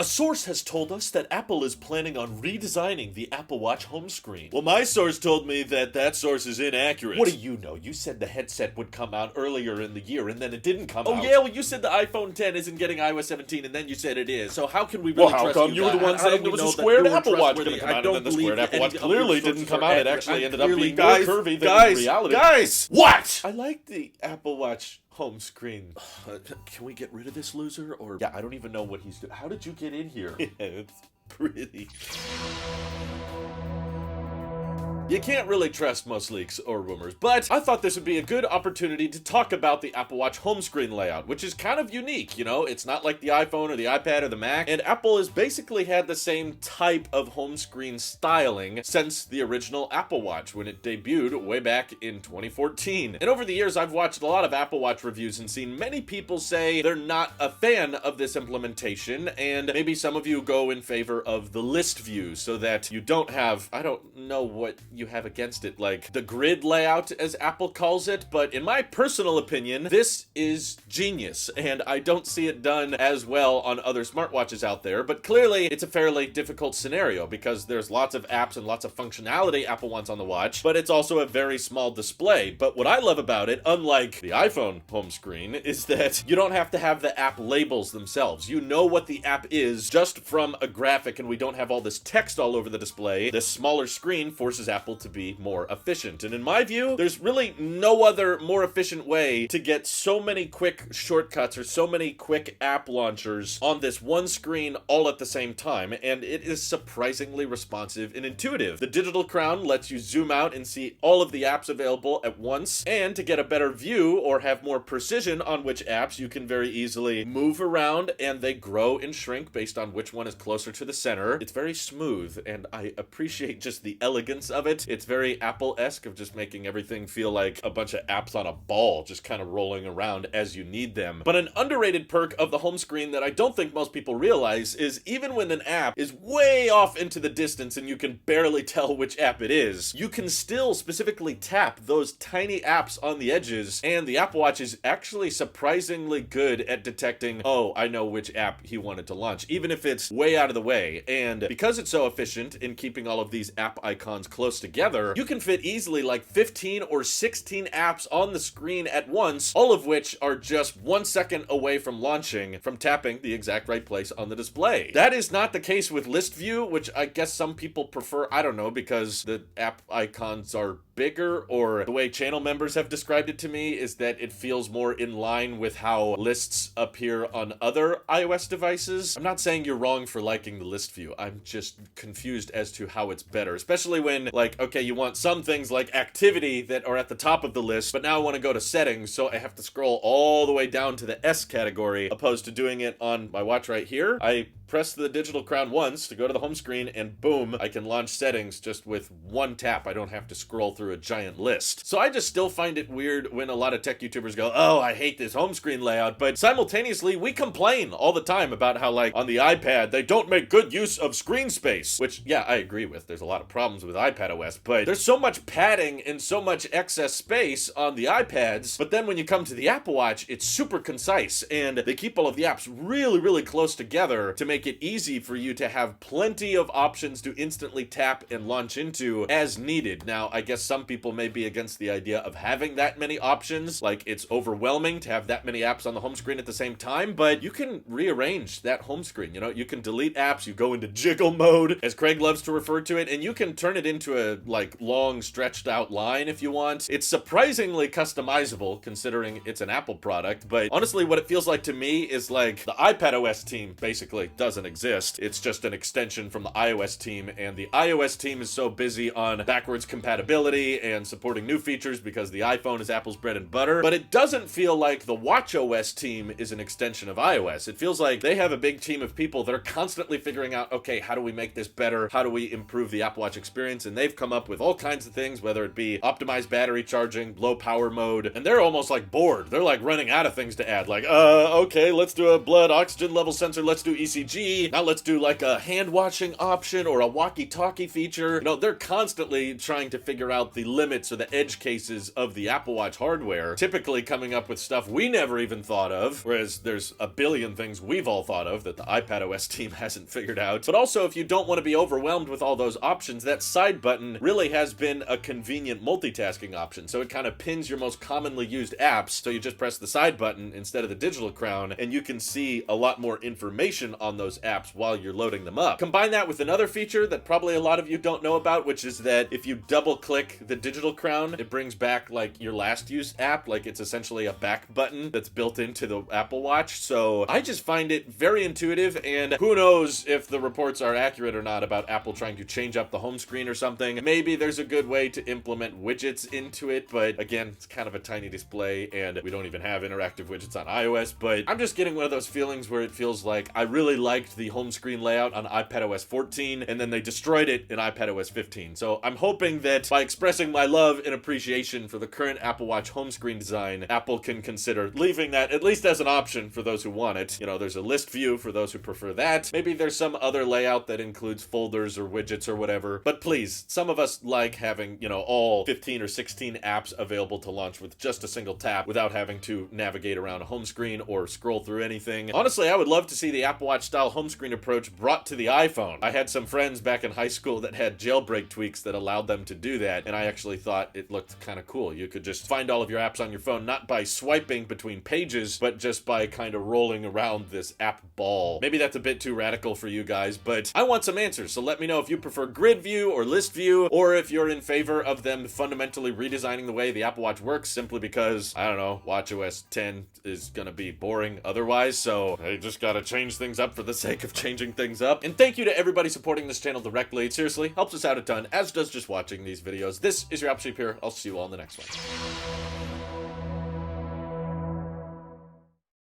A source has told us that Apple is planning on redesigning the Apple Watch home screen. Well, my source told me that source is inaccurate. What do you know? You said the headset would come out earlier in the year, and then it didn't come out. Oh yeah, well you said the iPhone 10 isn't getting iOS 17, and then you said it is. So how can we really trust you? Well, how come you were the one saying there was a squared Apple Watch going to come out, and then the squared Apple Watch clearly didn't come out. It actually ended up being more curvy than reality. Guys! What? I like the Apple Watch home screen. Can we get rid of this loser, or... Yeah, I don't even know what he's doing. How did you get in here? Yeah, it's pretty... You can't really trust most leaks or rumors, but I thought this would be a good opportunity to talk about the Apple Watch home screen layout, which is kind of unique, you know? It's not like the iPhone or the iPad or the Mac, and Apple has basically had the same type of home screen styling since the original Apple Watch when it debuted way back in 2014. And over the years, I've watched a lot of Apple Watch reviews and seen many people say they're not a fan of this implementation, and maybe some of you go in favor of the list view so that you don't have, I don't know what you have against it, like the grid layout as Apple calls it, but in my personal opinion, this is genius, and I don't see it done as well on other smartwatches out there, but clearly it's a fairly difficult scenario because there's lots of apps and lots of functionality Apple wants on the watch, but it's also a very small display. But what I love about it, unlike the iPhone home screen, is that you don't have to have the app labels themselves. You know what the app is just from a graphic, and we don't have all this text all over the display. This smaller screen forces Apple to be more efficient. And in my view, there's really no other more efficient way to get so many quick shortcuts or so many quick app launchers on this one screen all at the same time, and it is surprisingly responsive and intuitive. The digital crown lets you zoom out and see all of the apps available at once, and to get a better view or have more precision on which apps, you can very easily move around and they grow and shrink based on which one is closer to the center. It's very smooth, and I appreciate just the elegance of it. It's very Apple-esque of just making everything feel like a bunch of apps on a ball just kind of rolling around as you need them. But an underrated perk of the home screen that I don't think most people realize is even when an app is way off into the distance and you can barely tell which app it is, you can still specifically tap those tiny apps on the edges, and the Apple Watch is actually surprisingly good at detecting, oh, I know which app he wanted to launch, even if it's way out of the way. And because it's so efficient in keeping all of these app icons close together, you can fit easily like 15 or 16 apps on the screen at once, all of which are just 1 second away from launching from tapping the exact right place on the display. That is not the case with list view, which I guess some people prefer, I don't know, because the app icons are bigger, or the way channel members have described it to me is that it feels more in line with how lists appear on other iOS devices. I'm not saying you're wrong for liking the list view. I'm just confused as to how it's better, especially when, like, okay, you want some things like activity that are at the top of the list, but now I want to go to settings, so I have to scroll all the way down to the S category, opposed to doing it on my watch right here. I press the digital crown once to go to the home screen, and boom, I can launch settings just with one tap. I don't have to scroll through a giant list. So I just still find it weird when a lot of tech YouTubers go, oh, I hate this home screen layout, but simultaneously we complain all the time about how, like, on the iPad, they don't make good use of screen space, which, yeah, I agree with. There's a lot of problems with iPadOS, but there's so much padding and so much excess space on the iPads, but then when you come to the Apple Watch, it's super concise, and they keep all of the apps really, really close together to make it easy for you to have plenty of options to instantly tap and launch into as needed. Now, I guess some people may be against the idea of having that many options, like it's overwhelming to have that many apps on the home screen at the same time, but you can rearrange that home screen. You know, you can delete apps, you go into jiggle mode, as Craig loves to refer to it, and you can turn it into a, like, long stretched out line if you want. It's surprisingly customizable considering it's an Apple product, but honestly what it feels like to me is like the iPadOS team basically doesn't exist. It's just an extension from the iOS team, and the iOS team is so busy on backwards compatibility and supporting new features because the iPhone is Apple's bread and butter, but it doesn't feel like the watchOS team is an extension of iOS. It feels like they have a big team of people that are constantly figuring out, okay, how do we make this better? How do we improve the Apple Watch experience? And they've come up with all kinds of things, whether it be optimized battery charging, low power mode, and they're almost like bored. They're like running out of things to add, like, okay, let's do a blood oxygen level sensor, let's do ECG, gee, now let's do like a hand washing option or a walkie-talkie feature. You know, they're constantly trying to figure out the limits or the edge cases of the Apple Watch hardware, typically coming up with stuff we never even thought of, whereas there's a billion things we've all thought of that the iPadOS team hasn't figured out. But also, if you don't want to be overwhelmed with all those options, that side button really has been a convenient multitasking option. So it kind of pins your most commonly used apps, so you just press the side button instead of the digital crown, and you can see a lot more information on those apps while you're loading them up. Combine that with another feature that probably a lot of you don't know about, which is that if you double click the digital crown, it brings back like your last use app, like it's essentially a back button that's built into the Apple Watch. So I just find it very intuitive, and who knows if the reports are accurate or not about Apple trying to change up the home screen or something. Maybe there's a good way to implement widgets into it, but again, it's kind of a tiny display and we don't even have interactive widgets on iOS. But I'm just getting one of those feelings where it feels like I really liked the home screen layout on iPadOS 14 and then they destroyed it in iPadOS 15. So I'm hoping that by expressing my love and appreciation for the current Apple Watch home screen design, Apple can consider leaving that at least as an option for those who want it. You know, there's a list view for those who prefer that. Maybe there's some other layout that includes folders or widgets or whatever. But please, some of us like having, you know, all 15 or 16 apps available to launch with just a single tap without having to navigate around a home screen or scroll through anything. Honestly, I would love to see the Apple Watch style home screen approach brought to the iPhone. I had some friends back in high school that had jailbreak tweaks that allowed them to do that, and I actually thought it looked kind of cool. You could just find all of your apps on your phone, not by swiping between pages, but just by kind of rolling around this app ball. Maybe that's a bit too radical for you guys, but I want some answers, so let me know if you prefer grid view or list view, or if you're in favor of them fundamentally redesigning the way the Apple Watch works simply because, I don't know, watchOS 10 is gonna be boring otherwise, so they just gotta change things up for the sake of changing things up. And thank you to everybody supporting this channel directly. It seriously helps us out a ton, as does just watching these videos. This is your Apple Sheep here. I'll see you all in the next one.